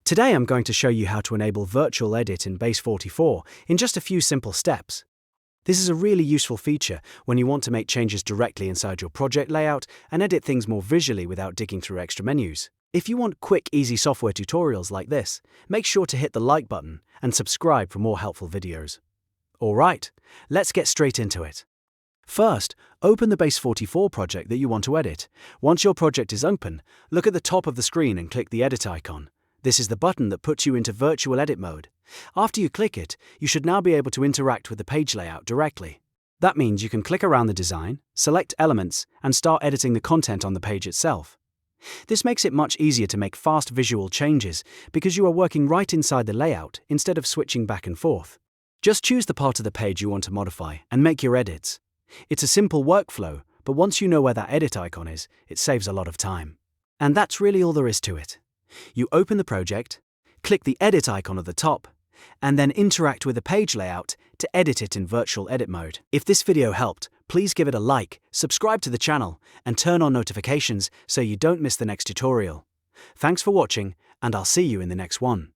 Today I'm going to show you how to enable Virtual Edit in Base44 in just a few simple steps. This is a really useful feature when you want to make changes directly inside your project layout and edit things more visually without digging through extra menus. If you want quick, easy software tutorials like this, make sure to hit the like button and subscribe for more helpful videos. Alright, let's get straight into it. First, open the Base44 project that you want to edit. Once your project is open, look at the top of the screen and click the Edit icon. This is the button that puts you into Virtual Edit mode. After you click it, you should now be able to interact with the page layout directly. That means you can click around the design, select elements, and start editing the content on the page itself. This makes it much easier to make fast visual changes because you are working right inside the layout instead of switching back and forth. Just choose the part of the page you want to modify and make your edits. It's a simple workflow, but once you know where that edit icon is, it saves a lot of time. And that's really all there is to it. You open the project, click the edit icon at the top, and then interact with the page layout to edit it in Virtual Edit mode. If this video helped, please give it a like, subscribe to the channel, and turn on notifications so you don't miss the next tutorial. Thanks for watching, and I'll see you in the next one.